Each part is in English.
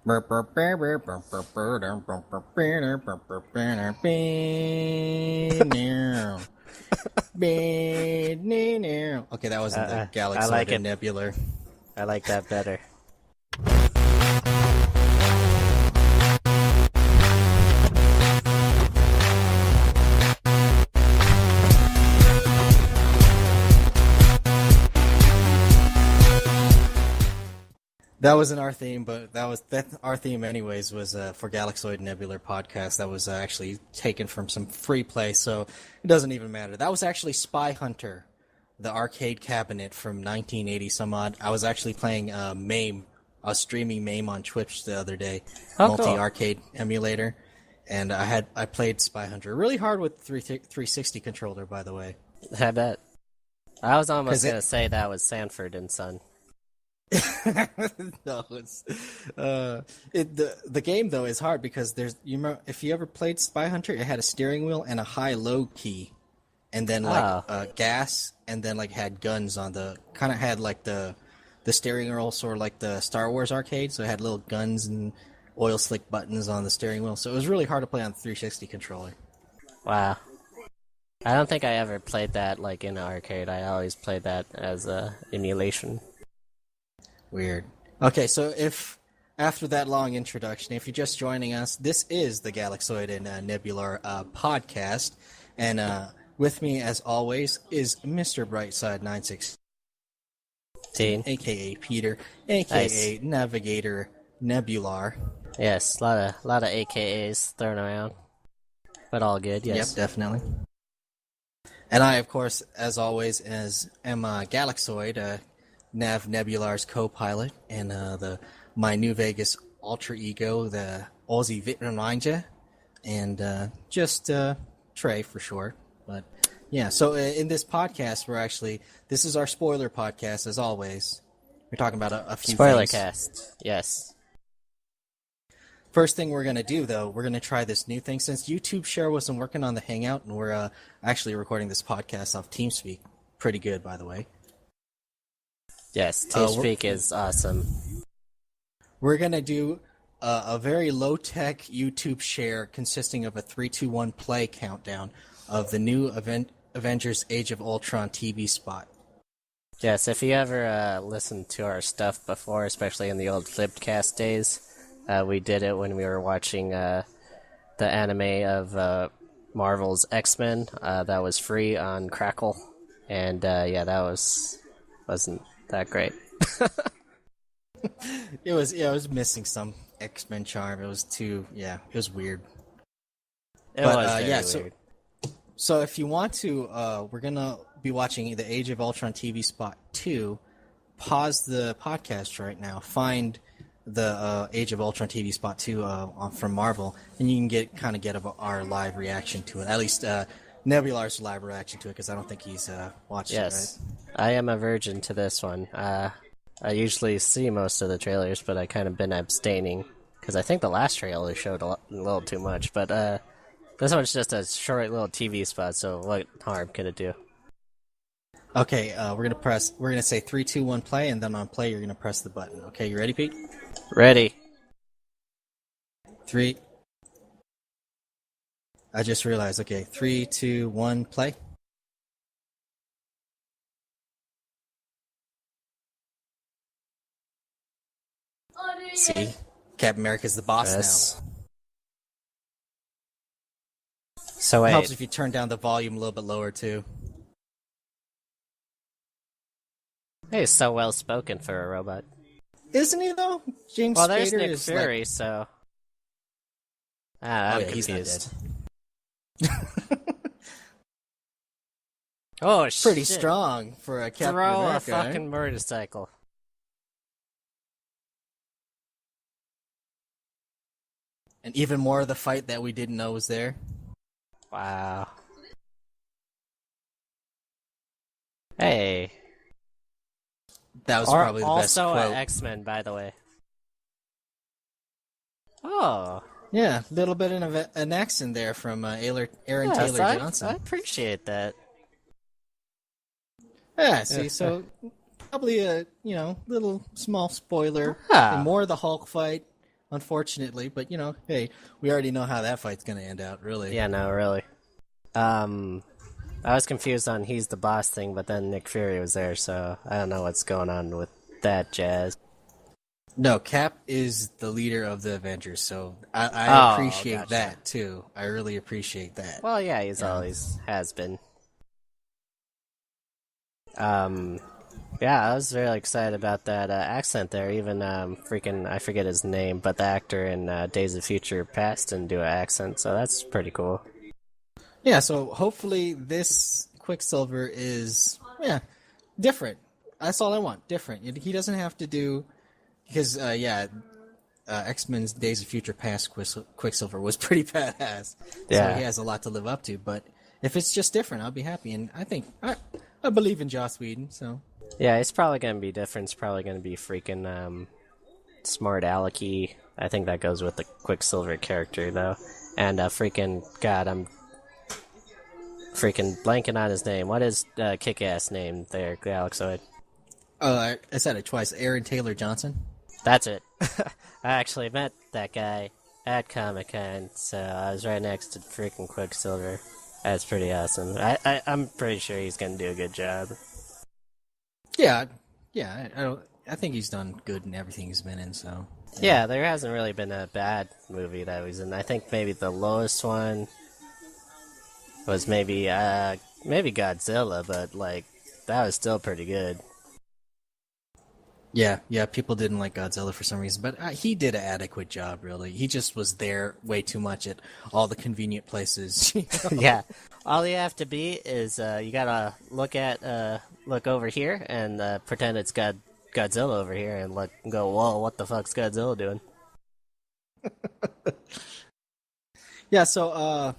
Okay, that wasn't the I like Galaxoid it. and Nebular. I like that better. That wasn't our theme, but our theme anyways was for Galaxoid Nebular podcast. That was actually taken from some free play, so it doesn't even matter. That was actually Spy Hunter, the arcade cabinet from 1980 some odd. I was actually playing MAME. I was streaming MAME on Twitch the other day, multi-arcade emulator, and I played Spy Hunter really hard with 360 controller, by the way. I bet. I was almost gonna say that was Sanford and Son. No, it's the game though is hard because if you ever played Spy Hunter, it had a steering wheel and a high-low key, and then gas, and then had guns on the had the steering wheel, sort of like the Star Wars arcade. So it had little guns and oil slick buttons on the steering wheel. So it was really hard to play on the 360 controller. Wow. I don't think I ever played that in an arcade. I always played that as a emulation. Weird. Okay, so if after that long introduction, if you're just joining us, this is the Galaxoid and Nebular podcast, and with me, as always, is Mr. Brightside 916, aka Peter, aka Navigator Nebular. Yes, a lot of AKAs thrown around, but all good. Yes, yep, definitely. And I, of course, as always, am Galaxoid. Nav Nebular's co-pilot, and my New Vegas alter ego, the Aussie Vitrananja, and just Trey for short. But yeah, so in this podcast, this is our spoiler podcast, as always. We're talking about a few spoiler things. cast, yes. First thing we're going to do, though, we're going to try this new thing. Since YouTube Share wasn't working on the Hangout, and we're actually recording this podcast off TeamSpeak. Pretty good, by the way. Yes, TeamSpeak is awesome. We're going to do a very low-tech YouTube share consisting of a 3-2-1 play countdown of the new Avengers Age of Ultron TV spot. Yes, if you ever listened to our stuff before, especially in the old Flipcast days, we did it when we were watching the anime of Marvel's X-Men. That was free on Crackle, and that wasn't that great. It was missing some X-Men charm. It was it was weird. It was very weird. So if you want to, we're gonna be watching the Age of Ultron TV spot 2. Pause the podcast right now. Find the Age of Ultron TV spot 2 from Marvel, and you can get our live reaction to it. At least Nebular's live reaction to it, because I don't think he's watched it, right? I am a virgin to this one. I usually see most of the trailers, but I kind of been abstaining, because I think the last trailer showed a little too much, but this one's just a short little TV spot, so what harm can it do? Okay, we're gonna say 3, 2, 1, play, and then on play you're gonna press the button. Okay, you ready, Pete? Ready. 3. I just realized. Okay, 3, 2, 1, play. See, Captain America's the boss now. So wait. It helps if you turn down the volume a little bit lower too. He's so well spoken for a robot. Isn't he though? James Well, there's Spader Nick is Fury, so. I'm he's not confused. dead. Oh, Pretty shit. strong for a Captain Throw America. a fucking motorcycle. And even more of the fight that we didn't know was there. Wow. Hey. That was probably the best also quote. X-Men, by the way. Oh. Yeah, a little bit of an accent there from Aaron Taylor Johnson. I appreciate that. Yeah, see, so probably a little small spoiler. Ah. And more of the Hulk fight, unfortunately. But hey, we already know how that fight's gonna end out. Really. Yeah, no, really. I was confused on he's the boss thing, but then Nick Fury was there, so I don't know what's going on with that jazz. No, Cap is the leader of the Avengers, so I Oh, appreciate gotcha. that too. I really appreciate that. Well, yeah, he's Yeah. always has been. Um, yeah, I was really excited about that accent there. Even freaking, I forget his name, but the actor in Days of Future Past didn't do an accent, so that's pretty cool. Yeah, so hopefully this Quicksilver is different. That's all I want. Different. He doesn't have to do because X-Men's Days of Future Past Quicksilver was pretty badass. So Yeah. he has a lot to live up to. But if it's just different, I'll be happy. And I think I believe in Joss Whedon. So Yeah, it's probably gonna be different. It's probably gonna be freaking smart alecky. I think that goes with the Quicksilver character though. And freaking God, I'm freaking blanking on his name. What is kick-ass name there, Galaxoid? I said it twice. Aaron Taylor Johnson. That's it. I actually met that guy at Comic-Con, so I was right next to freaking Quicksilver. That's pretty awesome. I'm pretty sure he's gonna do a good job. Yeah, yeah. I think he's done good in everything he's been in. So Yeah, there hasn't really been a bad movie that he's in. I think maybe the lowest one was maybe Godzilla, but like that was still pretty good. yeah. People didn't like Godzilla for some reason, but he did an adequate job. Really, he just was there way too much at all the convenient places. Yeah, all you have to be is you gotta look over here and pretend it's Godzilla over here and go, whoa, what the fuck's Godzilla doing? Yeah. So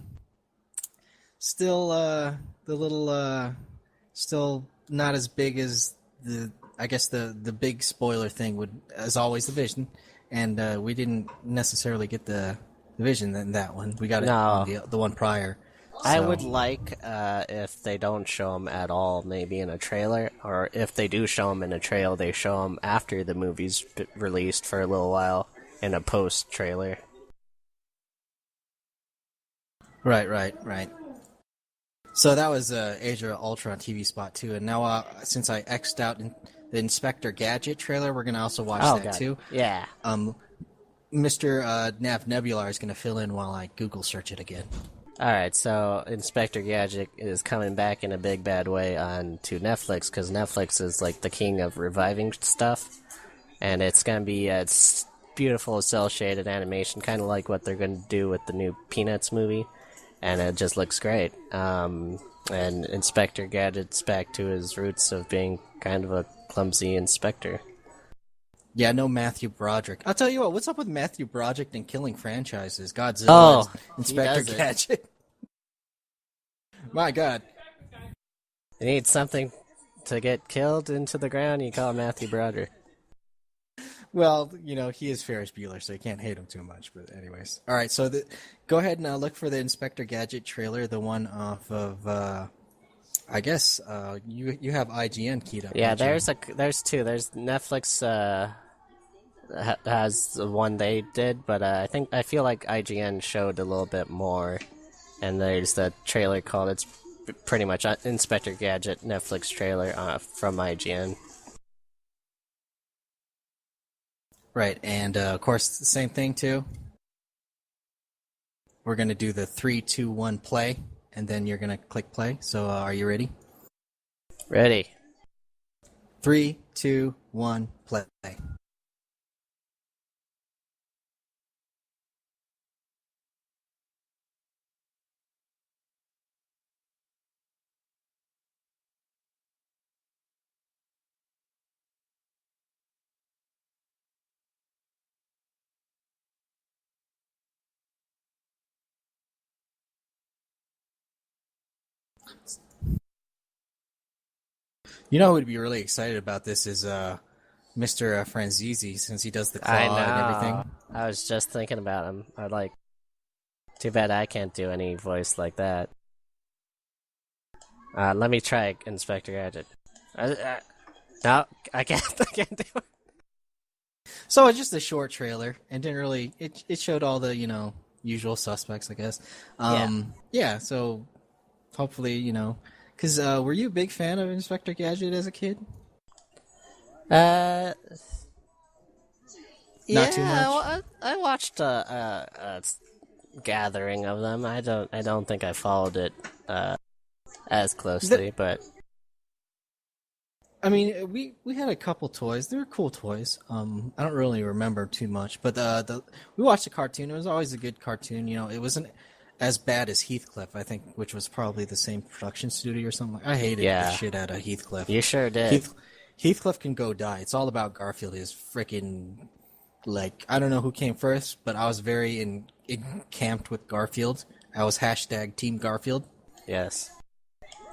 still the little still not as big as the I guess the big spoiler thing would as always the Vision, and we didn't necessarily get the Vision in that one. We got it No. on the one prior. I So, would like if they don't show him at all, maybe in a trailer, or if they do show him in a trailer, they show him after the movie's released for a little while in a post trailer. right. So that was Age of Ultron TV spot too, and now since I X'd out the Inspector Gadget trailer, we're gonna also watch that God. too. Yeah. Mr. Nebular is gonna fill in while I Google search it again. Alright, so Inspector Gadget is coming back in a big bad way on to Netflix, because Netflix is like the king of reviving stuff, and it's gonna be it's beautiful cel-shaded animation, kind of like what they're gonna do with the new Peanuts movie, and it just looks great. And Inspector Gadget's back to his roots of being kind of a clumsy inspector. Yeah, no Matthew Broderick. I'll tell you what. What's up with Matthew Broderick and killing franchises? Godzilla, Oh, Inspector he does it. Gadget. My God. You need something to get killed into the ground, you call Matthew Broderick. Well, he is Ferris Bueller, so you can't hate him too much. But anyways, all right. So go ahead and look for the Inspector Gadget trailer, the one off of. I guess you have IGN keyed up. Yeah, don't you? there's two. There's Netflix has the one they did, but I feel like IGN showed a little bit more. And there's the trailer called it's pretty much Inspector Gadget Netflix trailer from IGN. Right, and of course the same thing too. We're gonna do the 3, 2, 1 play, and then you're gonna click play. So are you ready? Ready? 3, 2, 1 play. You know who would be really excited about this is Mr. Franzese, since he does the claw I and know. everything. I was just thinking about him. Too bad I can't do any voice like that. Let me try Inspector Gadget. No, I can't. I can't do it. So it's just a short trailer, and didn't really. It showed all the usual suspects, I guess. Yeah. So hopefully, because were you a big fan of Inspector Gadget as a kid? Uh, Not too yeah, much. I watched a gathering of them. I don't think I followed it as closely, but I mean, we had a couple toys. They were cool toys. I don't really remember too much, but we watched the cartoon. It was always a good cartoon. It wasn't as bad as Heathcliff, I think, which was probably the same production studio or something. I hated yeah, the shit out of Heathcliff. you sure did. Heathcliff can go die. It's all about Garfield. His freaking I don't know who came first, but I was very encamped with Garfield. I was hashtag Team Garfield. Yes,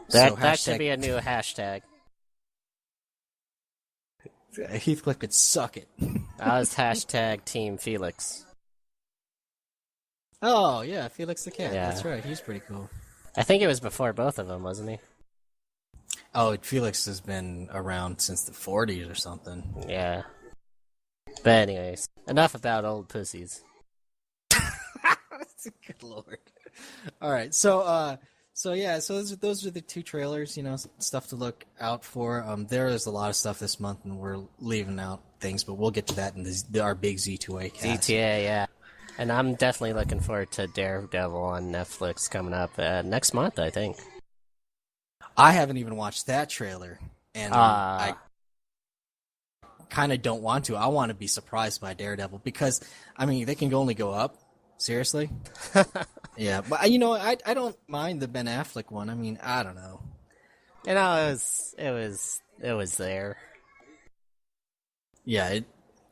So that should hashtag be a new hashtag. Heathcliff could suck it. I was hashtag Team Felix. Oh yeah, Felix the cat. Yeah. That's right. He's pretty cool. I think it was before both of them, wasn't he? Oh, Felix has been around since the 40s or something. Yeah. But anyways, enough about old pussies. Good lord. All right, so yeah, so those are the two trailers. Stuff to look out for. There is a lot of stuff this month, and we're leaving out things, but we'll get to that in our big Z2A cast. Z2A, yeah. And I'm definitely looking forward to Daredevil on Netflix coming up next month, I think. I haven't even watched that trailer, and I kind of don't want to. I want to be surprised by Daredevil because, I mean, they can only go up. Seriously? Yeah, but I don't mind the Ben Affleck one. I mean, I don't know. It was there. Yeah,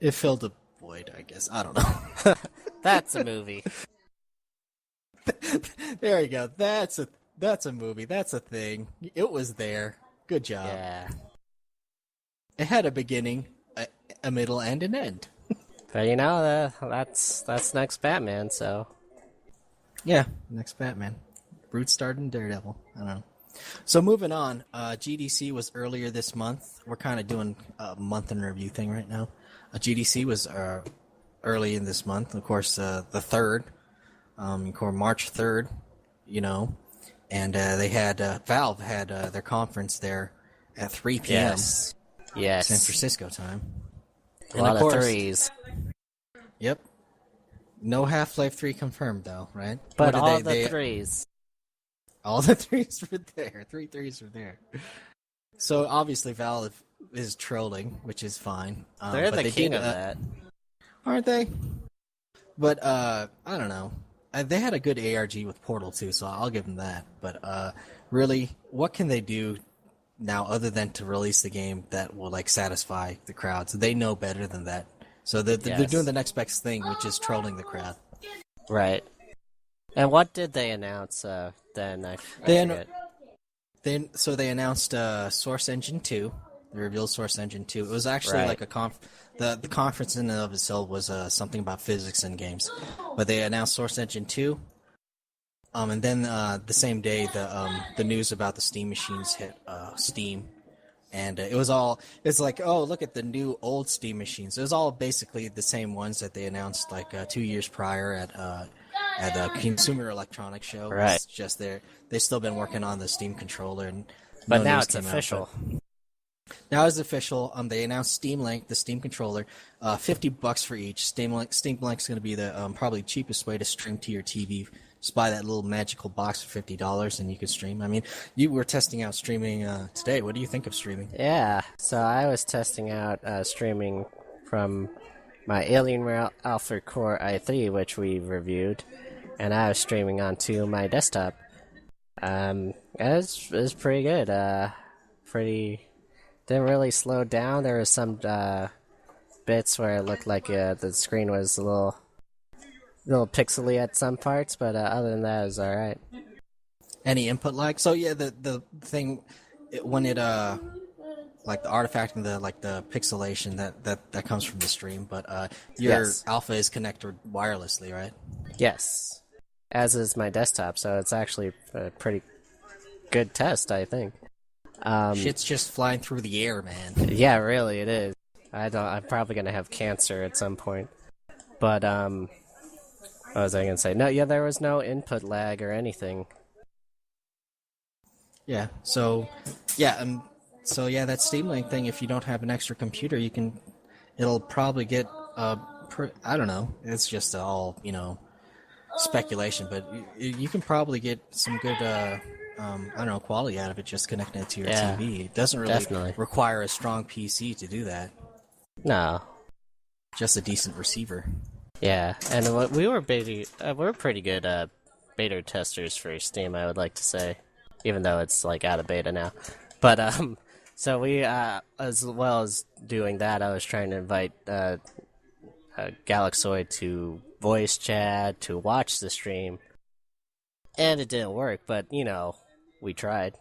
it filled a void, I guess. I don't know. That's a movie. There you go. That's a movie. That's a thing. It was there. Good job. Yeah. It had a beginning, a middle, and an end. But that's next Batman, so. Yeah, next Batman. Root starred in Daredevil. I don't know. So moving on, GDC was earlier this month. We're kind of doing a month in review thing right now. GDC was early in this month. Of course, the 3rd, March 3rd, and they had Valve had their conference there at 3 p.m. Yes. San Francisco time. A lot of threes. Yep. No Half-Life 3 confirmed, though, right? But all the threes. All the threes were there. 3 threes were there. So, obviously, Valve is trolling, which is fine. They're the king of that. Aren't they? But, I don't know. They had a good ARG with Portal, too, so I'll give them that. But, really, what can they do now other than to release the game that will, satisfy the crowds? They know better than that. So they're doing the next best thing, which is trolling the crowd. Right. And what did they announce then? I forget. They announced Source Engine 2. They revealed Source Engine 2. It was actually the conference in and of itself was something about physics in games. But they announced Source Engine 2. And then the same day, the news about the Steam machines hit Steam. And it's like, oh, look at the new old Steam machines. It was all basically the same ones that they announced 2 years prior at the Consumer Electronics Show. Right. It's just they've still been working on the Steam controller, and but now it's official. Now it's official. They announced Steam Link, the Steam controller, $50 for each. Steam Link's going to be the probably cheapest way to stream to your TV. Just buy that little magical box for $50 and you can stream. I mean, you were testing out streaming today. What do you think of streaming? Yeah, so I was testing out streaming from my Alienware Alpha Core i3, which we reviewed, and I was streaming onto my desktop. It was pretty good. Didn't really slow down. There was some bits where it looked like the screen was a little pixely at some parts, but other than that, it was all right. Any input lag? So yeah, the thing when it the artifact and the pixelation that comes from the stream, but your Alpha is connected wirelessly, right? Yes, as is my desktop, so it's actually a pretty good test, I think. Shit's just flying through the air, man. Yeah, really, it is. I'm probably gonna have cancer at some point. But what was I gonna say? No, yeah, there was no input lag or anything. Yeah. So, yeah. That Steam Link thing. If you don't have an extra computer, it'll probably get. I don't know. It's just all speculation, but you can probably get some good. I don't know, quality out of it just connecting it to your Yeah, TV. It doesn't really definitely. require a strong PC to do that. No. Just a decent receiver. Yeah, and we're pretty good beta testers for Steam, I would like to say, even though it's like out of beta now. But so we as well as doing that, I was trying to invite Galaxoid to voice chat to watch the stream, and it didn't work. But we tried.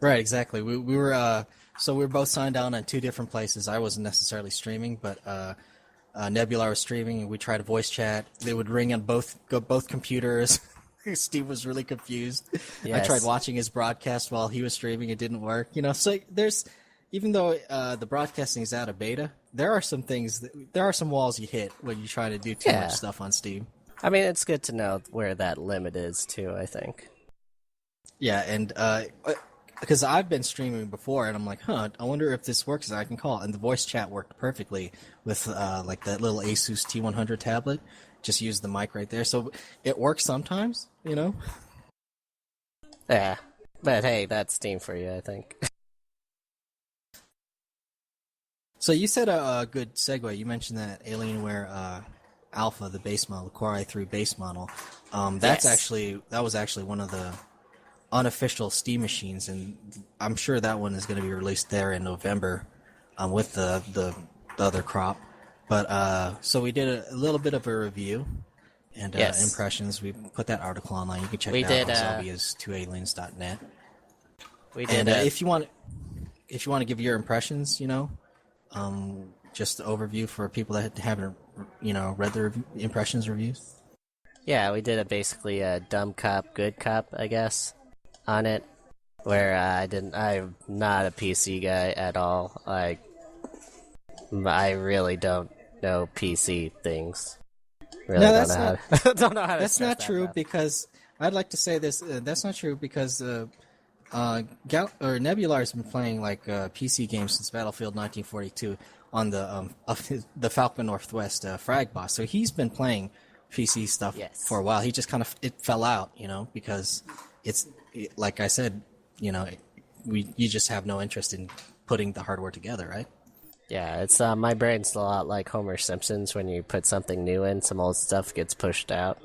Right, exactly. We were so we were both signed on two different places. I wasn't necessarily streaming, but Nebular was streaming, and we tried to voice chat. They would ring on both computers. Steve was really confused. Yes. I tried watching his broadcast while he was streaming. It didn't work. So even though the broadcasting is out of beta, there are some walls you hit when you try to do too much stuff on Steam. I mean, it's good to know where that limit is too, I think. Yeah, and because I've been streaming before, and I'm like, I wonder if this works as I can call. And the voice chat worked perfectly with like that little Asus T100 tablet. Just use the mic right there. So it works sometimes, Yeah, but hey, that's Steam for you, I think. So you said a good segue. You mentioned that Alienware Alpha, the base model, the Core i3 base model. That was actually one of the unofficial Steam machines, and I'm sure that one is going to be released there in November with the other crop. But so we did a little bit of a review and impressions. We put that article online. You can check it out on zombies2aliens.net. We did. And if you want to give your impressions, just the overview for people that haven't, read the impressions reviews. Yeah, we did basically a dumb cop, good cop, I guess, on it, where I'm not a PC guy at all. I really don't know PC things. Really don't know how to. That's not true because I'd like to say this. That's not true because Nebular's been playing PC games since Battlefield 1942 on the Falcon Northwest frag boss. So he's been playing PC stuff for a while. He just it fell out, because like I said, you just have no interest in putting the hardware together, right? Yeah, it's my brain's a lot like Homer Simpson's. When you put something new in, some old stuff gets pushed out.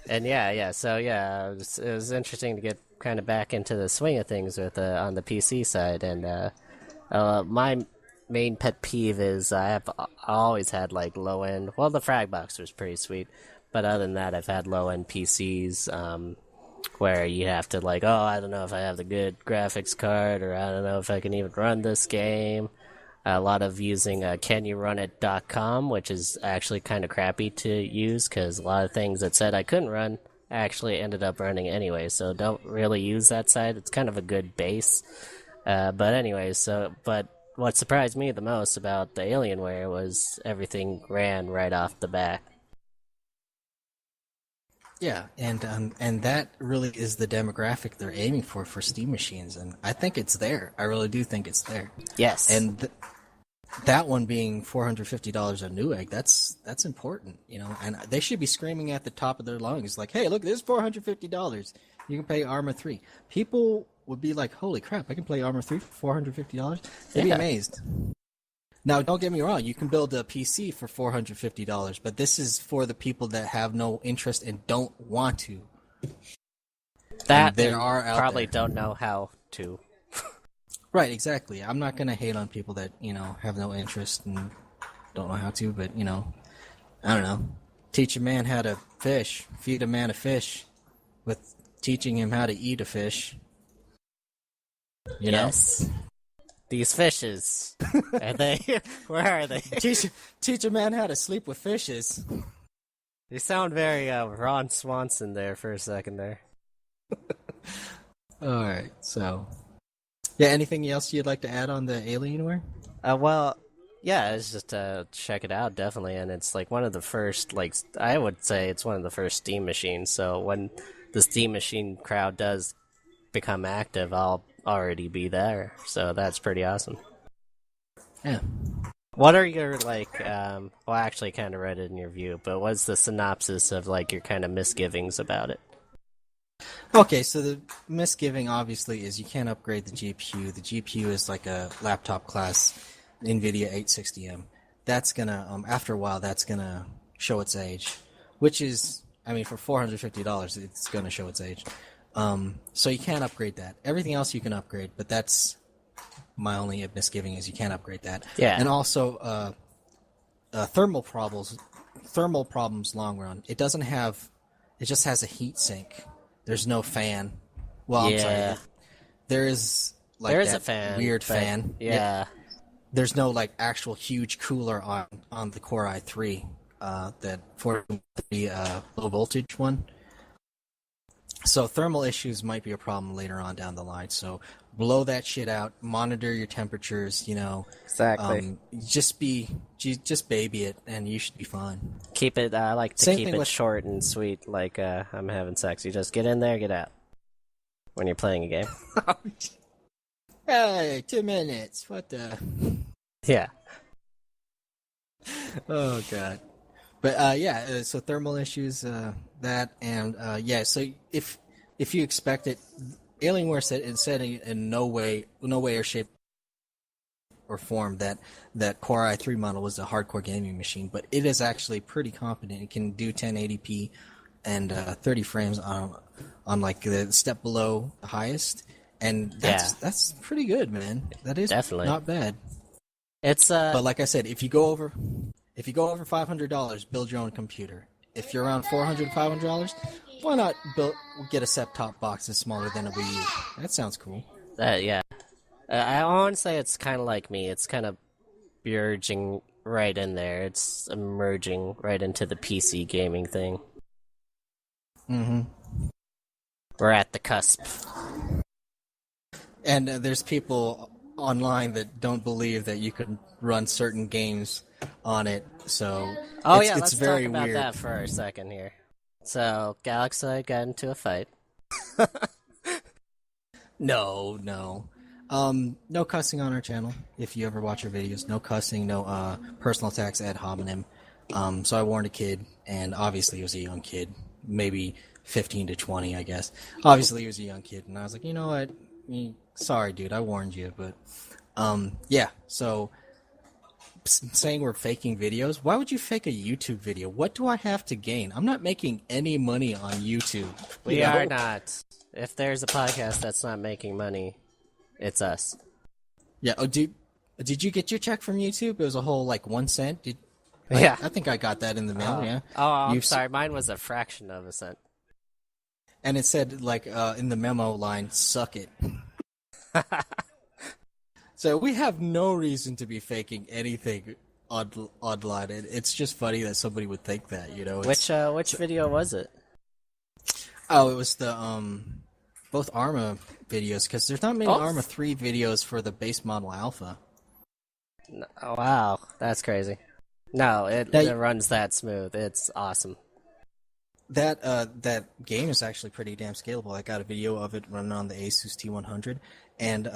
And so it was interesting to get kind of back into the swing of things with on the PC side. And my main pet peeve is I always had low end. Well, the frag box was pretty sweet, but other than that, I've had low end PCs. Where you have to I don't know if I have the good graphics card, or I don't know if I can even run this game. A lot of using canyouRunit.com, which is actually kind of crappy to use because a lot of things that said I couldn't run actually ended up running anyway. So don't really use that site. It's kind of a good base. But anyways, but what surprised me the most about the Alienware was everything ran right off the bat. Yeah, and that really is the demographic they're aiming for Steam machines, and I think it's there. I really do think it's there. Yes. And that one being $450 on Newegg, that's important, and they should be screaming at the top of their lungs, like, hey, look, this is $450. You can pay Arma 3. People would be like, holy crap, I can play Arma 3 for $450? They'd be amazed. Now, don't get me wrong, you can build a PC for $450, but this is for the people that have no interest and don't want to. That there are out probably there. Don't know how to. Right, exactly. I'm not going to hate on people that, have no interest and don't know how to, but, I don't know. Teach a man how to fish, feed a man a fish, with teaching him how to eat a fish. You know? These fishes. Are they? Where are they? Teach a man how to sleep with fishes. You sound very Ron Swanson there for a second there. Alright, so Yeah, anything else you'd like to add on the Alienware? Well, yeah, it's just check it out definitely, and it's like one of the first, like I would say it's one of the first Steam machines. So when the Steam machine crowd does become active, I'll already be there. So that's pretty awesome. Yeah. What are your like? Well, I actually kind of read it in your review, but what's the synopsis of like your kind of misgivings about it? Okay, so the misgiving obviously is you can't upgrade the GPU. The GPU is like a laptop class NVIDIA 860M. That's gonna, after a while, that's gonna show its age, which is, I mean, for $450, it's gonna show its age. So you can't upgrade that. Everything else you can upgrade, but that's my only misgiving is you can't upgrade that. Yeah. And also, thermal problems long run. It doesn't have, it just has a heat sink. There's no fan. Well, I'm Yeah. sorry. There is like There is that a fan, weird but- fan. Yeah. There's no like actual huge cooler on the Core i3, that for the low voltage one. So thermal issues might be a problem later on down the line. So blow that shit out. Monitor your temperatures. Exactly. Just baby it, and you should be fine. Keep it. I like to Same keep thing it with- short and sweet, like I'm having sex. You just get in there, get out. When you're playing a game. Hey, 2 minutes. What the? Yeah. Oh god. But yeah, so thermal issues, that, and yeah. So if you expect it, Alienware said in no way or shape or form that Core i3 model was a hardcore gaming machine, but it is actually pretty competent. It can do 1080p and 30 frames on like the step below the highest, and that's pretty good, man. That is Definitely not bad. It's But like I said, if you go over $500, build your own computer. If you're around $400-$500, why not get a set-top box that's smaller than a Wii U? That sounds cool. yeah. I want to say it's kind of like me. It's kind of merging right in there. It's emerging right into the PC gaming thing. Mm-hmm. We're at the cusp. And there's people online that don't believe that you can run certain games on it. So Let's very talk about weird. that for a second here. So Galaxoid got into a fight. No. No cussing on our channel. If you ever watch our videos, no cussing, no personal attacks ad hominem. So I warned a kid, and obviously he was a young kid, maybe 15 to 20, I guess. Obviously he was a young kid, and I was like, you know what? Sorry, dude, I warned you, but yeah. So saying we're faking videos, why would you fake a YouTube video? What do I have to gain? I'm not making any money on YouTube. We are not. If there's a podcast that's not making money, it's us. Yeah. Oh, did you get your check from YouTube? It was a whole like 1 cent. Yeah. I think I got that in the mail. Yeah. Oh, I'm You've- sorry. Mine was a fraction of a cent. And it said like in the memo line, "Suck it." So we have no reason to be faking anything online. It's just funny that somebody would think that. Which video was it? Oh, it was the both Arma videos, because there's not many Both? Arma 3 videos for the base model alpha. Oh, wow, that's crazy. No, it runs that smooth. It's awesome. That game is actually pretty damn scalable. I got a video of it running on the Asus T100, and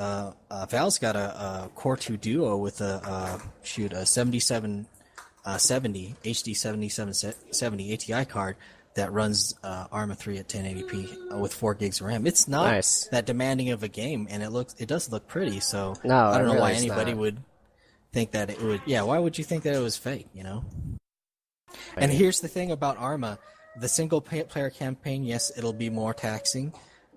Val's got a Core 2 Duo with a 7770 HD 7770 ATI card that runs Arma 3 at 1080p with 4 gigs of RAM. It's not Nice. that demanding of a game, and it does look pretty. So No, I don't know why really is anybody not. would think that it would. Yeah, why would you think that it was fake? And here's the thing about Arma. The single-player campaign, yes, it'll be more taxing.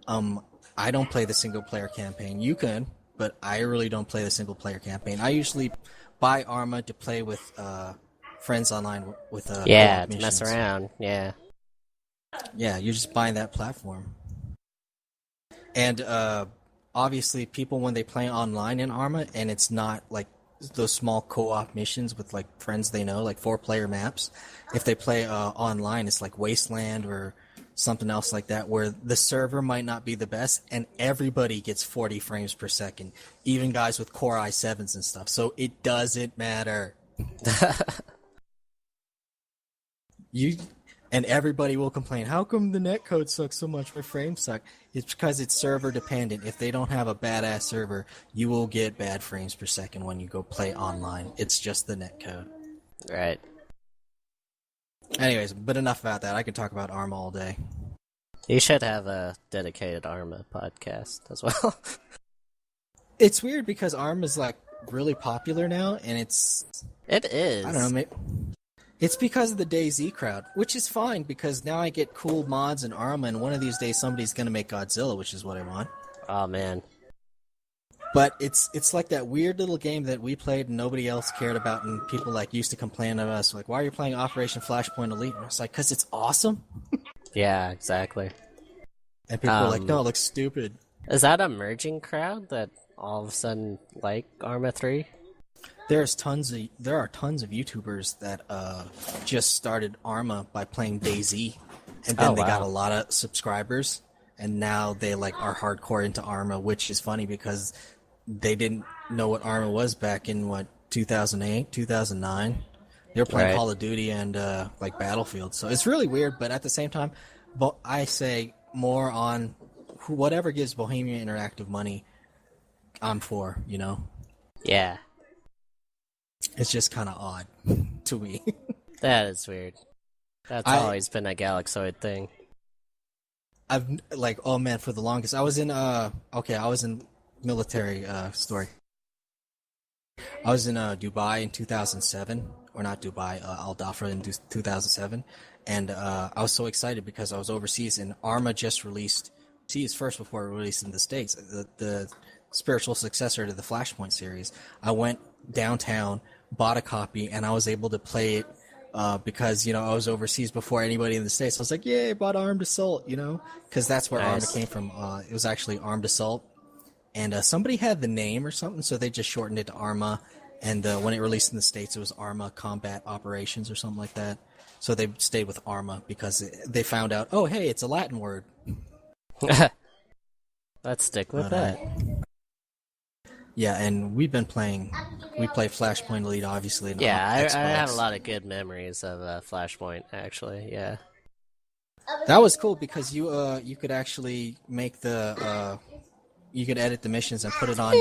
I don't play the single-player campaign. You can, but I really don't play the single-player campaign. I usually buy Arma to play with friends online with Yeah, co-op to mess missions. around. Yeah. Yeah, you're just buying that platform. And obviously, people, when they play online in Arma, and it's not like those small co-op missions with like friends they know, like 4-player maps. If they play online, it's like Wasteland or something else like that, where the server might not be the best, and everybody gets 40 frames per second, even guys with Core i7s and stuff. So it doesn't matter. You and everybody will complain, how come the netcode sucks so much, my frames suck? It's because it's server dependent. If they don't have a badass server, you will get bad frames per second when you go play online. It's just the netcode. Right. Anyways, but enough about that. I could talk about ARMA all day. You should have a dedicated ARMA podcast as well. It's weird because ARMA is like really popular now, and It is. I don't know, maybe it's because of the DayZ crowd, which is fine because now I get cool mods in ARMA, and one of these days somebody's gonna make Godzilla, which is what I want. Oh man. But it's like that weird little game that we played and nobody else cared about, and people like used to complain of us, like, why are you playing Operation Flashpoint Elite? And I was like, because it's awesome. Yeah, exactly. And people were like, no, it looks stupid. Is that a merging crowd that all of a sudden like ARMA 3? There are tons of YouTubers that just started ARMA by playing DayZ, and then they got a lot of subscribers, and now they like are hardcore into ARMA, which is funny because they didn't know what ARMA was back in 2008, 2009. They were playing Call of Duty and like Battlefield, so it's really weird. But at the same time, I say more on whatever gives Bohemia Interactive money, I'm for, you know. Yeah. It's just kind of odd to me. That is weird. That's always been a Galaxoid thing. I've like, oh man, for the longest, I was in military story. I was in Dubai in 2007, or not Dubai, Al Dhafra in 2007, and I was so excited because I was overseas, and ARMA just released overseas first before it released in the States, the spiritual successor to the Flashpoint series. I went downtown, bought a copy, and I was able to play it because, you know, I was overseas before anybody in the States. I was like, yay, I bought Armed Assault, you know, because that's where ARMA came from. It was actually Armed Assault, and somebody had the name or something, so they just shortened it to ARMA, and when it released in the States, it was ARMA Combat Operations or something like that. So they stayed with ARMA because they found out, oh, hey, it's a Latin word. Let's stick with that. Yeah, and we play Flashpoint Elite, obviously. Yeah, I have a lot of good memories of Flashpoint, actually, yeah. That was cool because you could actually make you could edit the missions and put it on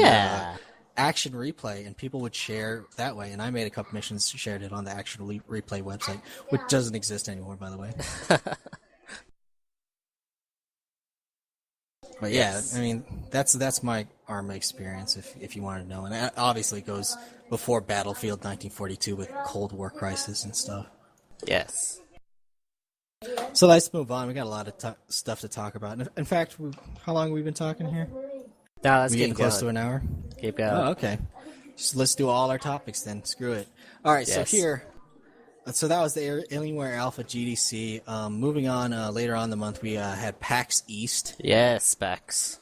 Action Replay, and people would share that way, and I made a couple missions, shared it on the Action Replay website, which doesn't exist anymore, by the way. But yeah, I mean, that's my ARMA experience, if you want to know. And it obviously goes before Battlefield 1942 with Cold War Crisis and stuff. Yes. So let's move on. We got a lot of stuff to talk about. In fact, how long have we been talking here? No, let's we getting close to an hour? Keep going. Oh, okay. Just let's do all our topics then. Screw it. All right, so here... So that was the Alienware Alpha GDC. Moving on, later on in the month, we had PAX East. Yes, PAX.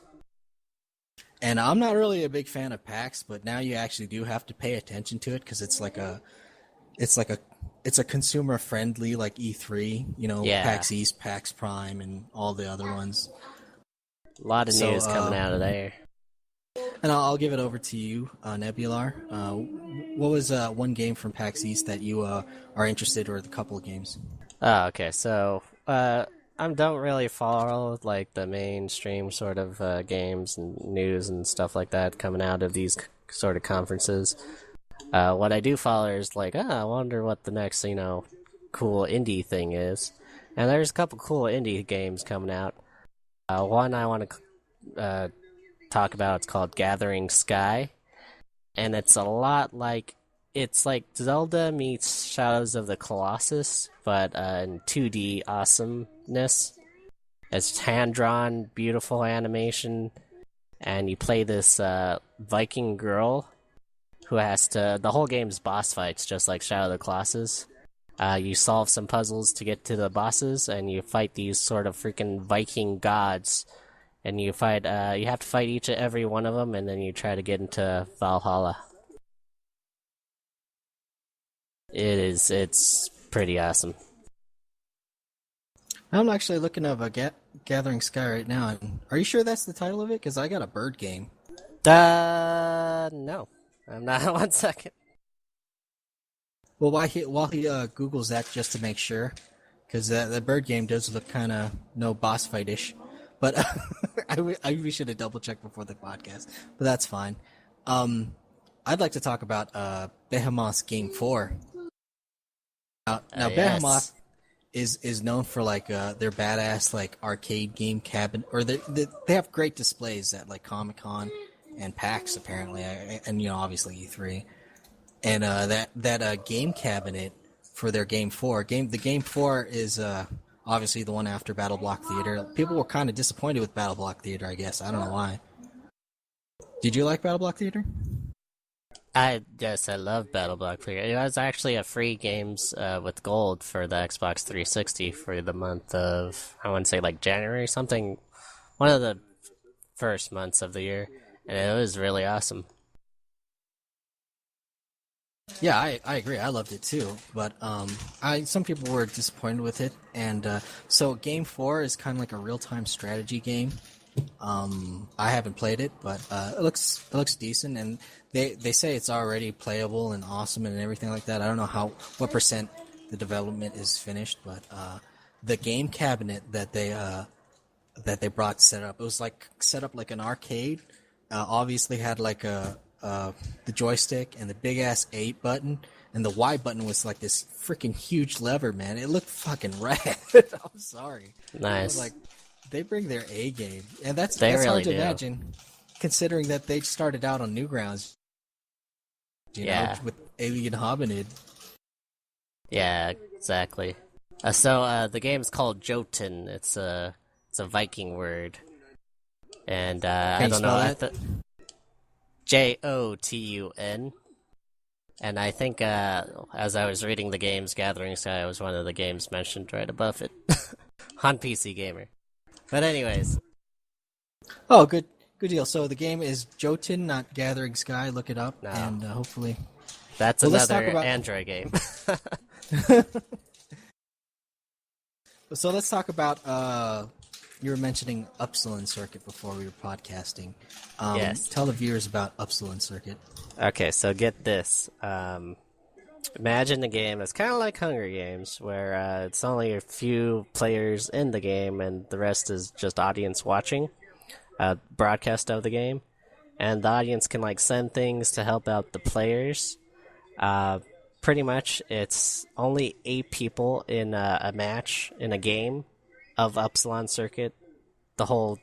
And I'm not really a big fan of PAX, but now you actually do have to pay attention to it because it's a consumer friendly like E3, you know, PAX East, PAX Prime, and all the other ones. A lot of news coming out of there. And I'll give it over to you, Nebular. What was one game from PAX East that you are interested, or the couple of games? Oh, okay. So I don't really follow like the mainstream sort of games and news and stuff like that coming out of these sort of conferences. What I do follow is like, I wonder what the next, you know, cool indie thing is. And there's a couple cool indie games coming out. One I want to talk about, it's called Gathering Sky, and it's a lot like, it's like Zelda meets Shadows of the Colossus, but in 2D awesomeness. It's hand-drawn, beautiful animation, and you play this Viking girl who has to, the whole game's boss fights, just like Shadow of the Colossus. You solve some puzzles to get to the bosses, and you fight these sort of freaking Viking gods. And you fight. You have to fight each and every one of them, and then you try to get into Valhalla. It's pretty awesome. I'm actually looking up a Gathering Sky right now. And are you sure that's the title of it? Because I got a bird game. No. I'm not. One second. Well, while he Googles that just to make sure, because the bird game does look kind of no boss fight-ish. But we should have double checked before the podcast. But that's fine. I'd like to talk about Behemoth's Game 4. Now Yes. Behemoth is known for like their badass like arcade game cabinet, or they have great displays at like Comic-Con and PAX apparently, and obviously E3. And that game cabinet for their Game 4. The Game 4 is obviously the one after Battle Block Theater. People were kind of disappointed with Battle Block Theater, I guess. I don't know why. Did you like Battle Block Theater? I love Battle Block Theater. It was actually a free games with gold for the Xbox 360 for the month of, I want to say like January or something, one of the first months of the year, and it was really awesome. Yeah, I agree. I loved it too, but some people were disappointed with it, and so Game 4 is kind of like a real-time strategy game. I haven't played it, but it looks decent, and they say it's already playable and awesome and everything like that. I don't know what percent the development is finished, but the game cabinet that they brought set up, it was like set up like an arcade. Obviously had like the joystick and the big ass A button, and the Y button was like this freaking huge lever, man. It looked fucking rad. I'm sorry. Nice. I was like, they bring their A game, and that's They hard really to do. imagine, considering that they started out on Newgrounds. You know, with Alien Hominid. Yeah, exactly. So the game's called Jotun. It's a Viking word, and I don't know. Jotun. And I think as I was reading the games, Gathering Sky was one of the games mentioned right above it on PC Gamer. But anyways. Oh, good deal. So the game is Jotun, not Gathering Sky. Look it up, and hopefully... That's another Android game. So let's talk about... you were mentioning Upsilon Circuit before we were podcasting. Yes. Tell the viewers about Upsilon Circuit. Okay, so get this. Imagine a game that's kind of like Hunger Games, where it's only a few players in the game and the rest is just audience watching broadcast of the game. And the audience can like send things to help out the players. Pretty much, it's only 8 people in a match, in a game of Upsilon Circuit, the whole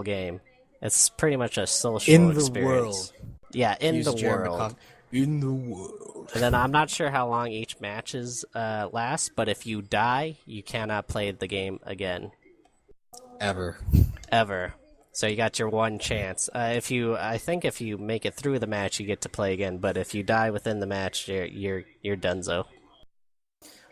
game. It's pretty much a social experience. In the world. Yeah, in the world. In the world. And then I'm not sure how long each matches last, but if you die, you cannot play the game again. Ever. So you got your one chance. I think if you make it through the match, you get to play again. But if you die within the match, you're donezo.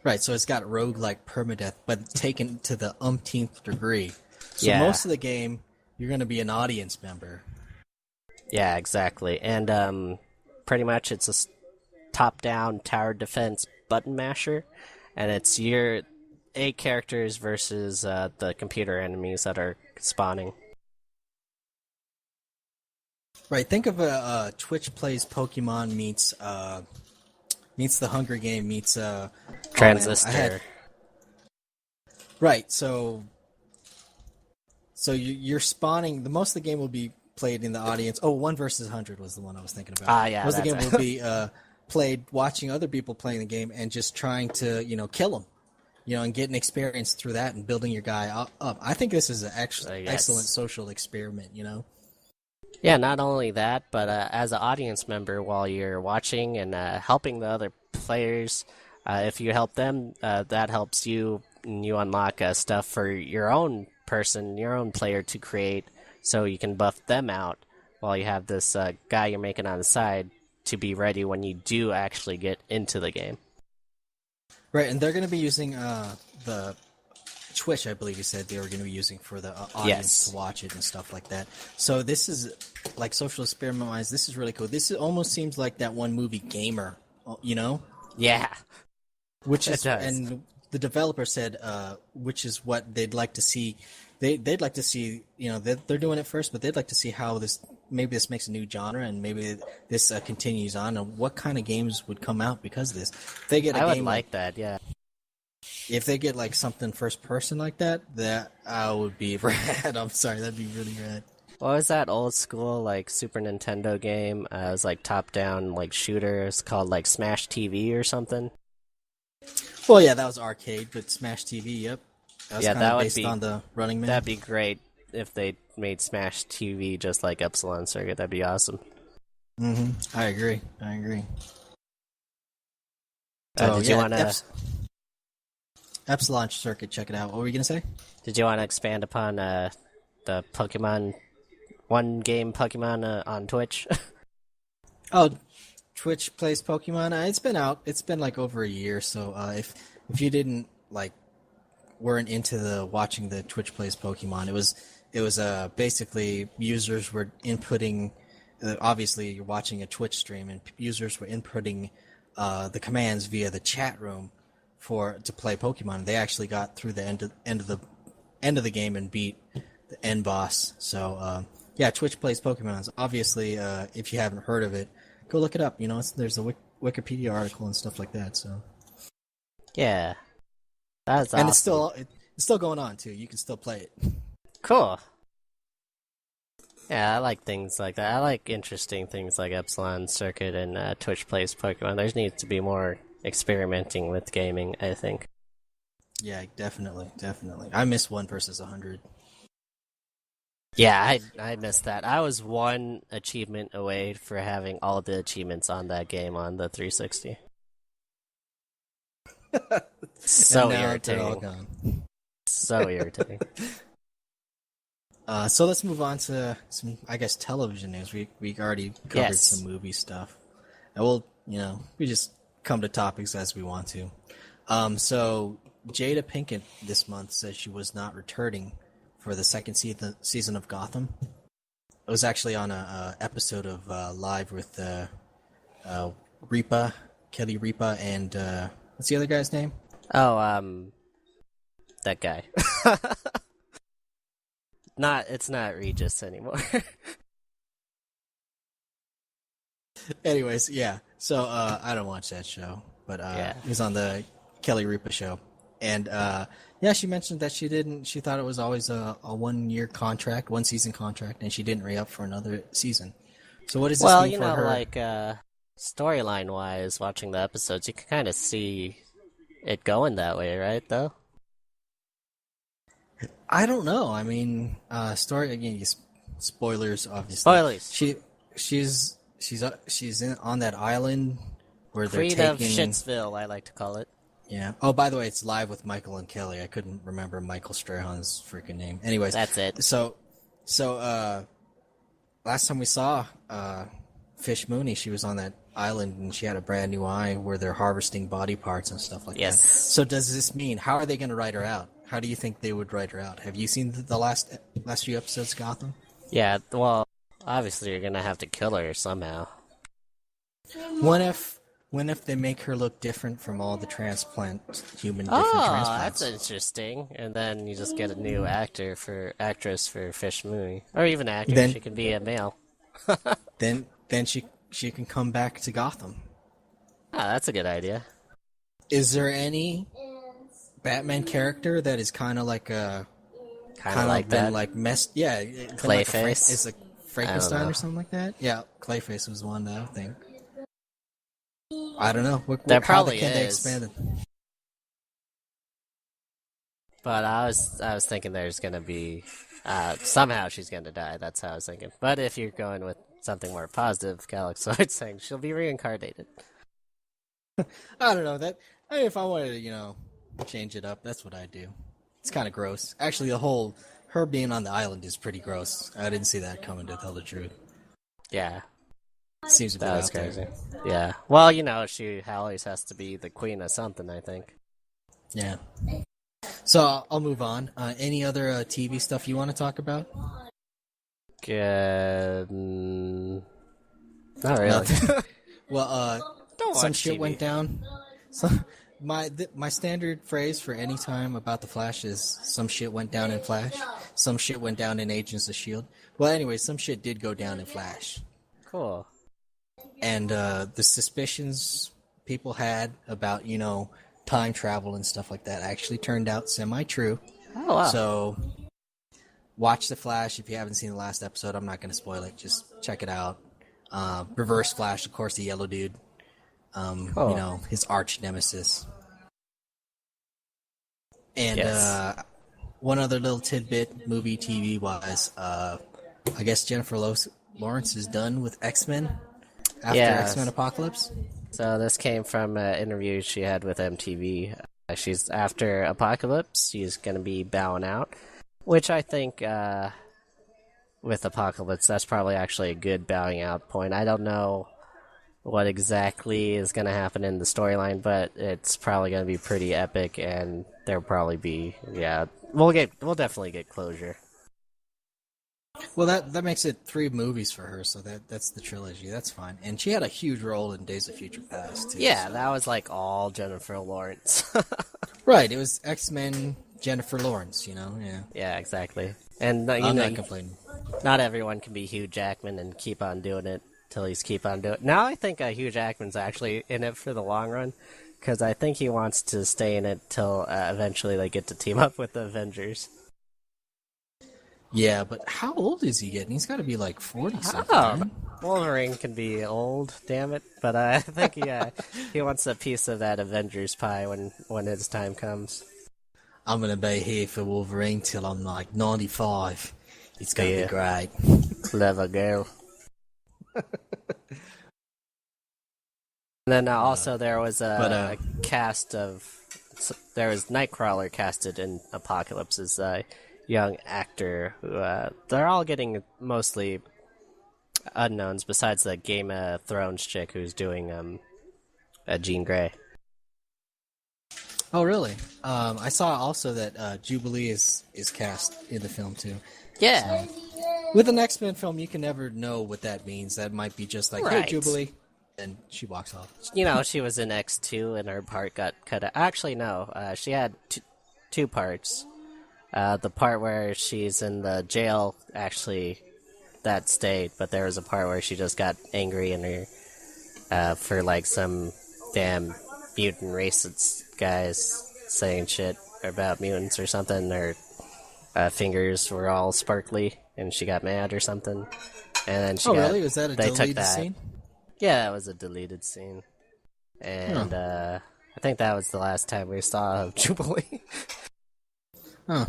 Right, so it's got roguelike permadeath, but taken to the umpteenth degree. So Yeah. most of the game, you're going to be an audience member. Yeah, exactly. And pretty much it's a top-down tower defense button masher, and it's your 8 characters versus the computer enemies that are spawning. Right, think of a Twitch plays Pokemon meets the Hunger Game meets Transistor. Right, so you're spawning. The most of the game will be played in the audience. Oh, 1 versus 100 was the one I was thinking about. Yeah. Most of the game will be played watching other people playing the game and just trying to kill them, and getting experience through that and building your guy up. I think this is an excellent social experiment. Yeah, not only that, but as an audience member, while you're watching and helping the other players, if you help them, that helps you, and you unlock stuff for your own person, your own player to create, so you can buff them out while you have this guy you're making on the side to be ready when you do actually get into the game. Right, and they're going to be using the Twitch, I believe you said they were going to be using for the audience to watch it and stuff like that. So this is, like, social experiment-wise, this is really cool. This almost seems like that one movie, Gamer, Yeah. Which It is, does. and the developer said, which is what they'd like to see. They'd like to see, they're doing it first, but they'd like to see how maybe this makes a new genre, and maybe this continues on, and what kind of games would come out because of this. If they get a I would game like that, yeah. if they get like something first person like that would be rad. I'm sorry, that'd be really rad. What was that old school like Super Nintendo game? It was like top down like shooter. It's called like Smash TV or something. Well, yeah, that was arcade, but Smash TV, yep. That was That would based be on the Running Man. that'd be great if they made Smash TV just like Epsilon Circuit. That'd be awesome. I agree. Did you want to? Epsilon Circuit, check it out. What were you gonna say? Did you want to expand upon the Pokemon one game Pokemon on Twitch? Oh, Twitch plays Pokemon. It's been out. It's been like over a year. So if you didn't weren't into watching the Twitch plays Pokemon, it was basically users were inputting. Obviously, you're watching a Twitch stream, and users were inputting the commands via the chat room to play Pokemon. They actually got through the end of the game and beat the end boss. So yeah, Twitch plays Pokemon. Obviously, if you haven't heard of it, go look it up. There's a Wikipedia article and stuff like that. So yeah, that's awesome. And it's still going on too. You can still play it. Cool. Yeah, I like things like that. I like interesting things like Epsilon Circuit and Twitch plays Pokemon. There needs to be more experimenting with gaming, I think. Yeah, definitely. I miss 1 versus 100. Yeah, I missed that. I was one achievement away for having all the achievements on that game on the 360. So irritating. So irritating. So let's move on to some, I guess, television news. We already covered some movie stuff. And we just come to topics as we want to. So Jada Pinkett this month says she was not returning for the second season of Gotham. It was actually on a episode of Live with Kelly Ripa, and what's the other guy's name? Oh, that guy. It's not Regis anymore. Anyways, yeah. So I don't watch that show, but it was on the Kelly Ripa show, and she mentioned that she thought it was always a 1-year contract, 1-season contract, and she didn't re-up for another season. So what does this mean for her? Like storyline wise, watching the episodes, you can kind of see it going that way, right? Though. I don't know. I mean, story again. Spoilers, obviously. Spoilers. She's on that island where they're Queen taking of Shitsville, I like to call it. Yeah. Oh, by the way, it's Live with Michael and Kelly. I couldn't remember Michael Strahan's freaking name. Anyways, that's it. So last time we saw Fish Mooney, she was on that island and she had a brand new eye where they're harvesting body parts and stuff like that. So does this mean, how are they going to write her out? How do you think they would write her out? Have you seen the last few episodes of Gotham? Yeah, well, obviously you're going to have to kill her somehow. What if they make her look different from all the human transplants? That's interesting. And then you just get a new actress for Fish Mooney. Or even actor, she can be a male. then she can come back to Gotham. That's a good idea. Is there any Batman character that is kind of like a messed? Yeah, Clayface. It's like Frankenstein or something like that. Yeah, Clayface was one that I think. I don't know. There probably can they is. expand it? But I was thinking there's gonna be somehow she's gonna die. That's how I was thinking. But if you're going with something more positive, Galaxoid saying she'll be reincarnated. I don't know if I wanted to, change it up, that's what I do. It's kind of gross. Actually, her being on the island is pretty gross. I didn't see that coming, to tell the truth. Yeah. Seems a bit out crazy. Yeah. Well, she always has to be the queen of something, I think. Yeah. So I'll move on. Any other TV stuff you want to talk about? Not really. Well, some shit went down. my standard phrase for any time about the Flash is some shit went down in Flash, some shit went down in Agents of Shield. Well, anyway, some shit did go down in Flash, Cool. and the suspicions people had about time travel and stuff like that actually turned out semi-true. Oh wow. So watch the Flash if you haven't seen the last episode. I'm not going to spoil it. Just check it out. Reverse Flash, of course, the yellow dude. Cool. His arch nemesis. And Yes. one other little tidbit, movie TV wise, I guess Jennifer Lawrence is done with X-Men after Yeah. X-Men Apocalypse. So this came from an interview she had with MTV. She's after Apocalypse. She's going to be bowing out, which I think with Apocalypse, that's probably actually a good bowing out point. I don't know what exactly is going to happen in the storyline, but it's probably going to be pretty epic, and there'll probably be we'll definitely get closure. Well, that makes it 3 movies for her, so that's the trilogy. That's fine. And she had a huge role in Days of Future Past, too. Yeah, so. that was like all Jennifer Lawrence. Right, it was X-Men Jennifer Lawrence, yeah. Yeah, exactly. And I'm not complaining. not everyone can be Hugh Jackman and keep on doing it till he's keep on doing it. Now I think Hugh Jackman's actually in it for the long run, because I think he wants to stay in it till eventually they get to team up with the Avengers. Yeah, but how old is he getting? He's got to be like 40-something, Oh, right? Wolverine can be old, damn it. But I think he wants a piece of that Avengers pie when his time comes. I'm going to be here for Wolverine till I'm like 95. It's going to be great. Clever girl. And then also there was a cast of... There was Nightcrawler casted in Apocalypse as a young actor who... they're all getting mostly unknowns besides the Game of Thrones chick who's doing Jean Grey. Oh, really? I saw also that Jubilee is cast in the film, too. Yeah. With an X-Men film, you can never know what that means. That might be just like, Right. hey, Jubilee, and she walks off. She was in X2 and her part got cut out. Actually, no. She had two parts. The part where she's in the jail, actually, that stayed, but there was a part where she just got angry and her for like some damn mutant racist guys saying shit about mutants or something. Her fingers were all sparkly and she got mad or something. And then really? Was that a they took deleted that. scene? Yeah, that was a deleted scene. And I think that was the last time we saw Jubilee. Huh.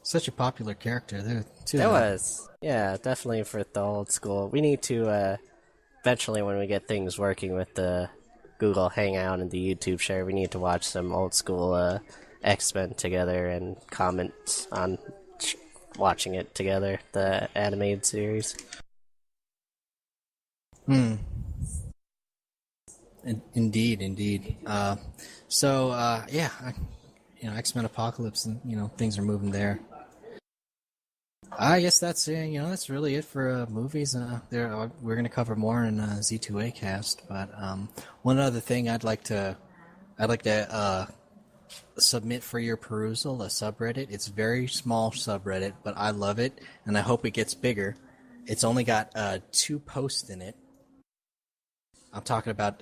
Such a popular character there, too. It was. Yeah, definitely for the old school. We need to, eventually when we get things working with the Google Hangout and the YouTube share, we need to watch some old school X-Men together and comment on watching it together, the animated series. Indeed. X-Men Apocalypse, and things are moving there. I guess that's that's really it for movies. We're gonna cover more in Z2A Cast, but one other thing I'd like to submit for your perusal, a subreddit. It's a very small subreddit, but I love it, and I hope it gets bigger. It's only got 2 posts in it. I'm talking about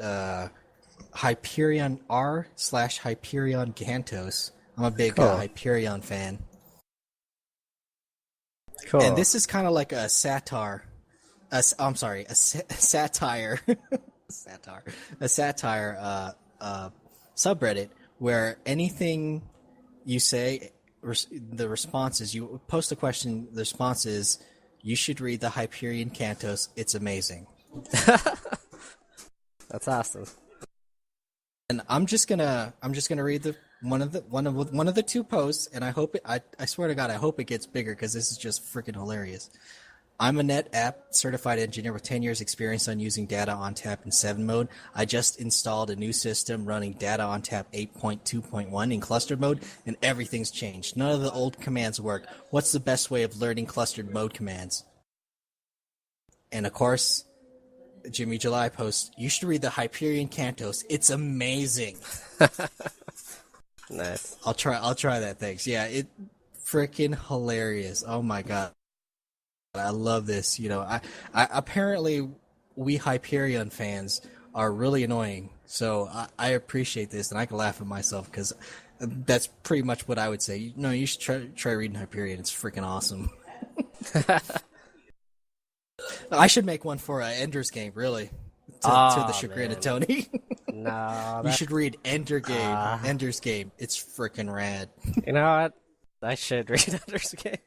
Hyperion r/Hyperion Gantos. I'm a big Hyperion fan. Cool. And this is kind of like a satire. Satire. A satire subreddit where anything you say, the response is, you post a question, the response is, you should read the Hyperion Cantos. It's amazing. That's awesome. And I'm just gonna read one of the 2 posts, and I hope I swear to God, I hope it gets bigger because this is just freaking hilarious. I'm a NetApp certified engineer with 10 years experience on using data on tap in 7 mode. I just installed a new system running data on tap 8.2.1 in clustered mode, and everything's changed. None of the old commands work. What's the best way of learning clustered mode commands? And of course, Jimmy July posts, you should read the Hyperion Cantos. It's amazing. Nice. I'll try that, thanks. Yeah, it freaking hilarious. Oh my god. I love this. I apparently we Hyperion fans are really annoying. So I appreciate this, and I can laugh at myself because that's pretty much what I would say. You should try reading Hyperion. It's freaking awesome. I should make one for Ender's Game, really. To the chagrin of Tony. No, you should read Ender's Game. It's freaking rad. You know what? I should read Ender's Game.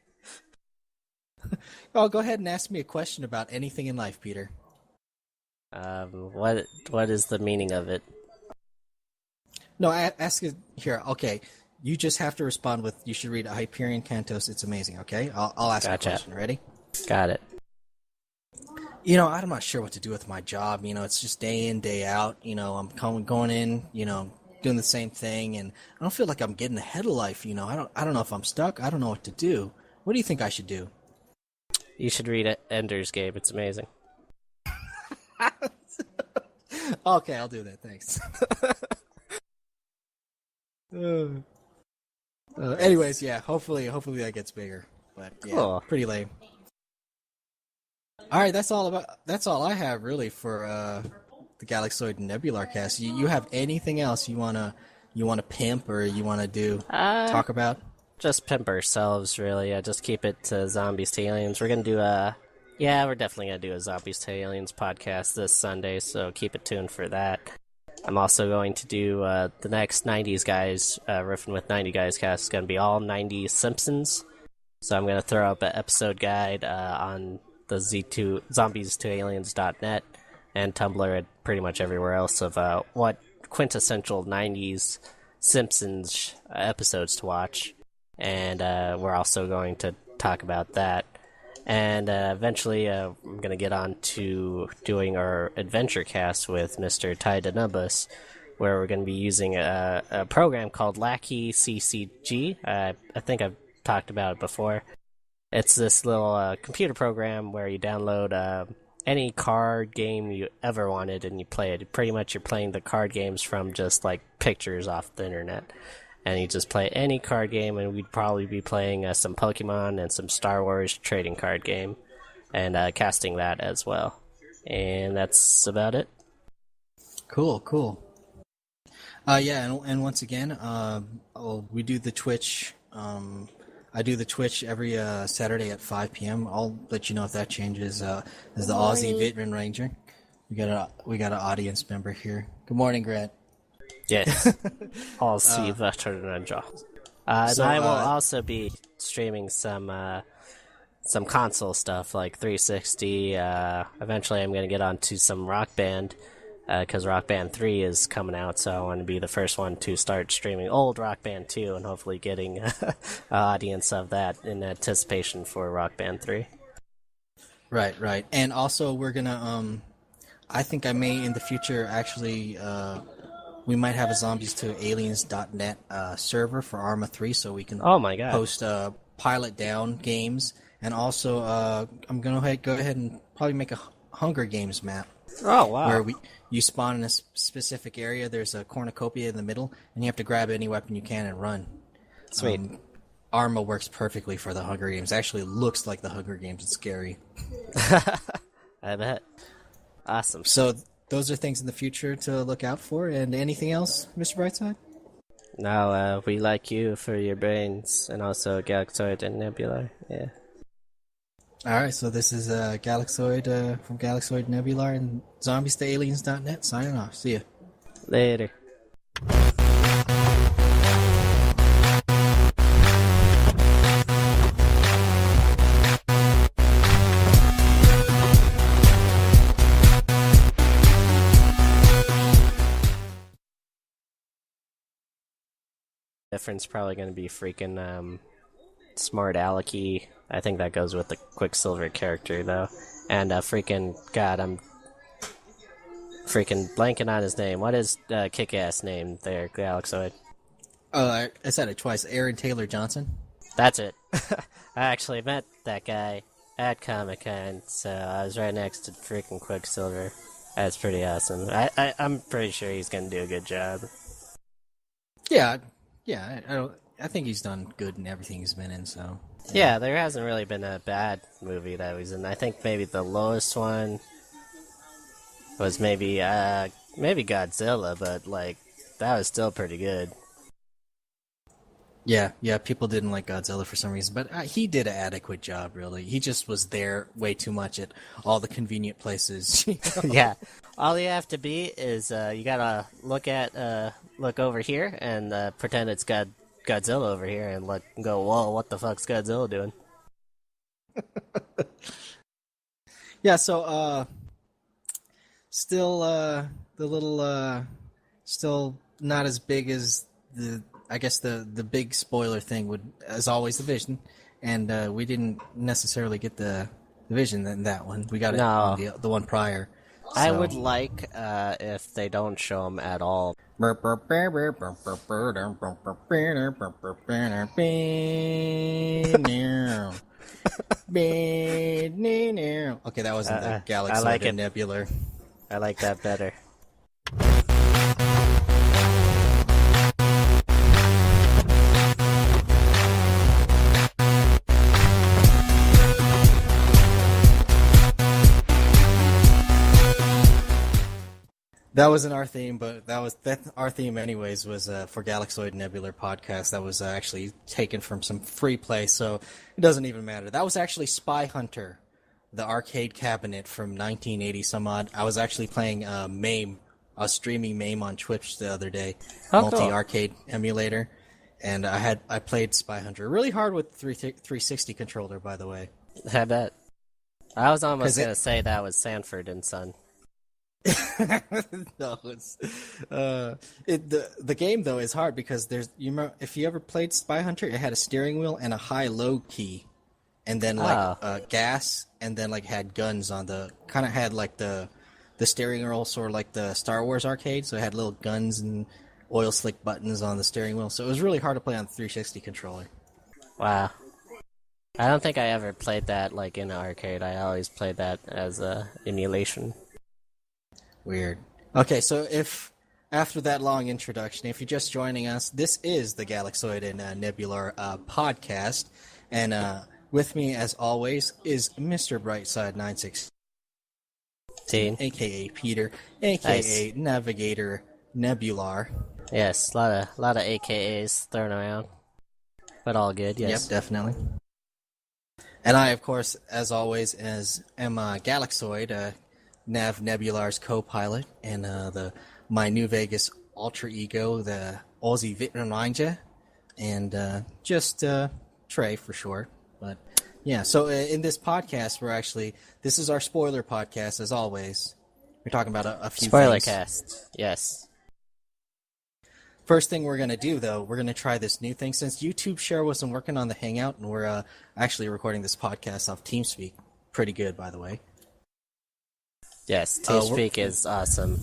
Oh, go ahead and ask me a question about anything in life, Peter. What is the meaning of it? No, ask it here. Okay, you just have to respond with, you should read Hyperion Cantos. It's amazing, okay? I'll ask Gotcha. a question. Ready? Got it. I'm not sure what to do with my job. It's just day in, day out. I'm going in, doing the same thing, and I don't feel like I'm getting ahead of life. I don't know if I'm stuck. I don't know what to do. What do you think I should do? You should read Ender's Game. It's amazing. Okay, I'll do that. Thanks. Anyways, yeah. Hopefully that gets bigger. But yeah, Cool. Pretty lame. All right, that's all I have really for the Galaxoid and Nebular cast. You have anything else you wanna pimp or you wanna talk about? Just pimp ourselves, really. Just keep it to Zombies to Aliens. We're gonna do we're definitely gonna do a Zombies to Aliens podcast this Sunday, so keep it tuned for that. I'm also going to do the next 90s Guys, Riffing with 90 Guys cast is going to be all 90s Simpsons. So I'm going to throw up an episode guide on the Z2 Zombies2Aliens.net and Tumblr and pretty much everywhere else of what quintessential 90s Simpsons episodes to watch. And we're also going to talk about that. And eventually I'm going to get on to doing our adventure cast with Mr. Ty Denubus, where we're going to be using a program called Lackey CCG. I think I've talked about it before. It's this little computer program where you download any card game you ever wanted and you play it. Pretty much you're playing the card games from just like pictures off the internet. And you just play any card game, and we'd probably be playing some Pokemon and some Star Wars trading card game, and casting that as well. And that's about it. Cool. Yeah, and once again, we do the Twitch. I do the Twitch every Saturday at 5 p.m. I'll let you know if that changes. As the Aussie Veteran Ranger, we got an audience member here. Good morning, Grant. Yes, Aussie Veteran Ranger. And I will also be streaming some console stuff like 360. Eventually, I'm going to get onto some Rock Band because Rock Band 3 is coming out, so I want to be the first one to start streaming old Rock Band 2 and hopefully getting an audience of that in anticipation for Rock Band 3. Right. And also, we're going to... I think I may, in the future, actually... we might have a Zombies2Aliens.net server for Arma 3, so we can post pilot down games. And also, I'm going to go ahead and probably make a Hunger Games map. Oh, wow. Where you spawn in a specific area, there's a cornucopia in the middle, and you have to grab any weapon you can and run. Sweet. Arma works perfectly for the Hunger Games. It actually looks like the Hunger Games. It's scary. I bet. Awesome. So... those are things in the future to look out for. And anything else, Mr. Brightside? No, we like you for your brains, and also Galaxoid and Nebular. Yeah. Alright, so this is Galaxoid from Galaxoid Nebular and Zombies2Aliens.net signing off. See ya. Later. Difference probably going to be freaking Smart Alecky. I think that goes with the Quicksilver character though, and freaking God, I'm freaking blanking on his name. What is kick-ass name there, Galaxoid? I said it twice. Aaron Taylor Johnson. That's it. I actually met that guy at Comic-Con, so I was right next to freaking Quicksilver. That's pretty awesome. I'm pretty sure he's gonna do a good job. Yeah, yeah. I think he's done good in everything he's been in. So Yeah, there hasn't really been a bad movie that he's in. I think maybe the lowest one was maybe Godzilla, but like that was still pretty good. yeah. People didn't like Godzilla for some reason, but he did an adequate job. Really, he just was there way too much at all the convenient places. Yeah, all you have to be is you gotta look over here and pretend it's Godzilla over here and go, whoa, what the fuck's Godzilla doing? Yeah. So still the little still not as big as the I guess the big spoiler thing would as always the Vision, and we didn't necessarily get the Vision in that one. We got it No. on the one prior. I So- would like if they don't show him at all. Okay, that wasn't the I Galaxoid like and it. Nebular. I like that better. That wasn't our theme, but our theme anyways was for Galaxoid Nebular podcast. That was actually taken from some free play, so it doesn't even matter. That was actually Spy Hunter, the arcade cabinet from 1980 some odd. I was actually playing MAME. I was streaming MAME on Twitch the other day, Oh, cool. multi-arcade emulator, and I played Spy Hunter really hard with 360 controller, by the way. I bet. I was almost 'Cause it- gonna say that was Sanford and Son. No, it's the game though is hard because if you ever played Spy Hunter, it had a steering wheel and a high-low key, and then gas, and then like had guns on the kind of had like the steering wheel, sort of like the Star Wars arcade, so it had little guns and oil slick buttons on the steering wheel, so it was really hard to play on the 360 controller. Wow. I don't think I ever played that like in an arcade. I always played that as a emulation. Weird. Okay, so if after that long introduction, if you're just joining us, this is the Galaxoid and Nebular podcast, and with me, as always, is Mr. Brightside 916, aka Peter, aka Nice. Navigator Nebular. Yes, a lot of AKAs thrown around, but all good. Yes. Yep, definitely. And I, of course, as always, am Galaxoid, Nav Nebular's co-pilot, and my New Vegas alter ego, the Aussie Vitrananja, and just Trey for short. But yeah, so in this podcast, this is our spoiler podcast, as always. We're talking about a few Spoiler things. cast. Yes. First thing we're going to do, though, we're going to try this new thing. Since YouTube Share wasn't working on the Hangout, and we're actually recording this podcast off TeamSpeak. Pretty good, by the way. Yes. TeamSpeak is awesome.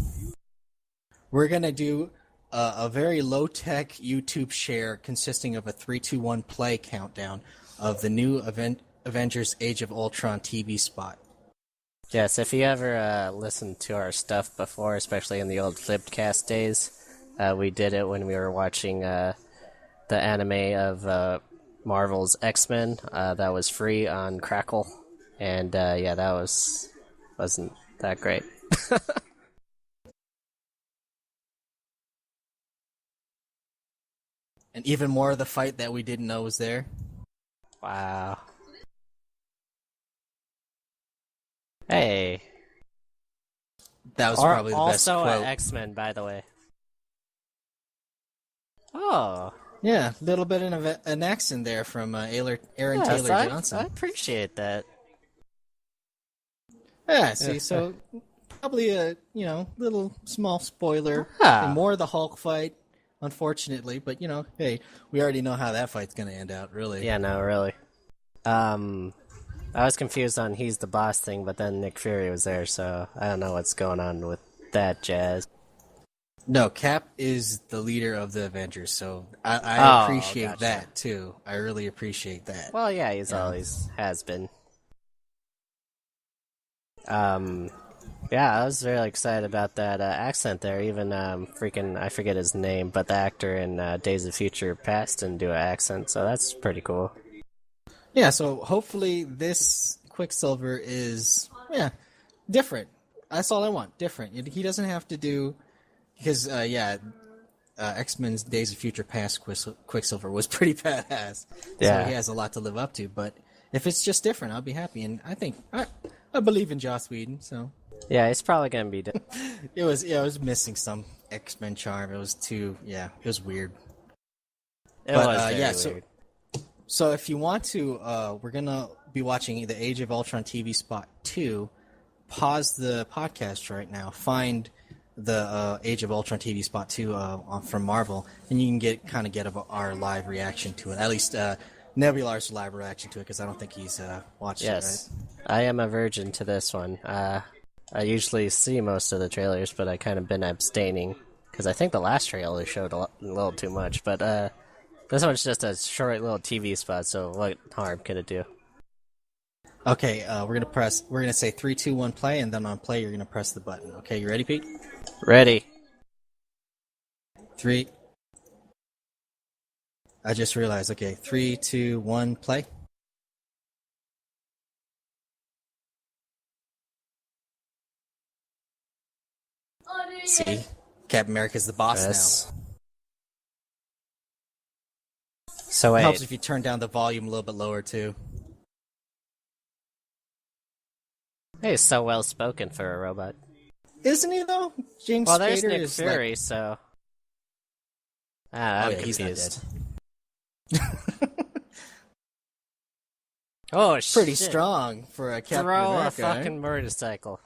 We're going to do a very low-tech YouTube Share consisting of a 3-2-1 play countdown of the new Avengers Age of Ultron TV spot. Yes. If you ever listened to our stuff before, especially in the old Flipcast days, we did it when we were watching the anime of Marvel's X-Men. That was free on Crackle, and yeah, that wasn't that great. And even more of the fight that we didn't know was there. Wow. Hey. That was probably the best also quote. X-Men, by the way. Oh. Yeah, a little bit of an accent there from Aaron Yes, Taylor I Johnson. appreciate that. Yeah, see, so probably a little small spoiler. Ah. And more of the Hulk fight, unfortunately, but hey, we already know how that fight's gonna end out, really. Yeah, no, really. I was confused on he's the boss thing, but then Nick Fury was there, so I don't know what's going on with that jazz. No, Cap is the leader of the Avengers, so I appreciate gotcha. that too. I really appreciate that. Well, yeah, he's always has been. Yeah, I was really excited about that accent there. Even I forget his name, but the actor in Days of Future Past didn't do an accent, so that's pretty cool. Yeah, so hopefully this Quicksilver is different. That's all I want. Different. He doesn't have to do because X-Men's Days of Future Past Quicksilver was pretty badass. So Yeah. he has a lot to live up to. But if it's just different, I'll be happy. And I think I believe in Joss Whedon. So Yeah, it's probably gonna be. it was missing some X-Men charm. It was it was weird. It But was very so weird. so if you want to, we're gonna be watching the Age of Ultron TV spot 2. Pause the podcast right now. Find the Age of Ultron TV spot 2 from Marvel, and you can get our live reaction to it. At least Nebular's live reaction to it, because I don't think he's watched Yes, it. I am a virgin to this one. I usually see most of the trailers, but I kind of been abstaining because I think the last trailer showed a little too much. But this one's just a short little TV spot, so what harm can it do? Right? Okay, we're gonna say 3, 2, 1, play, and then on play you're gonna press the button. Okay, you ready, Pete? Ready? 3. I just realized. Okay, 3, 2, 1, play. See, Captain America's the boss Yes. now. So It wait, helps if you turn down the volume a little bit lower too. he's so well spoken for a robot. Isn't he though? James Well, there's Spader Nick is Fury, so I'm he's not confused. dead. Oh, Pretty shit. strong for a Captain Throw America. a fucking motorcycle.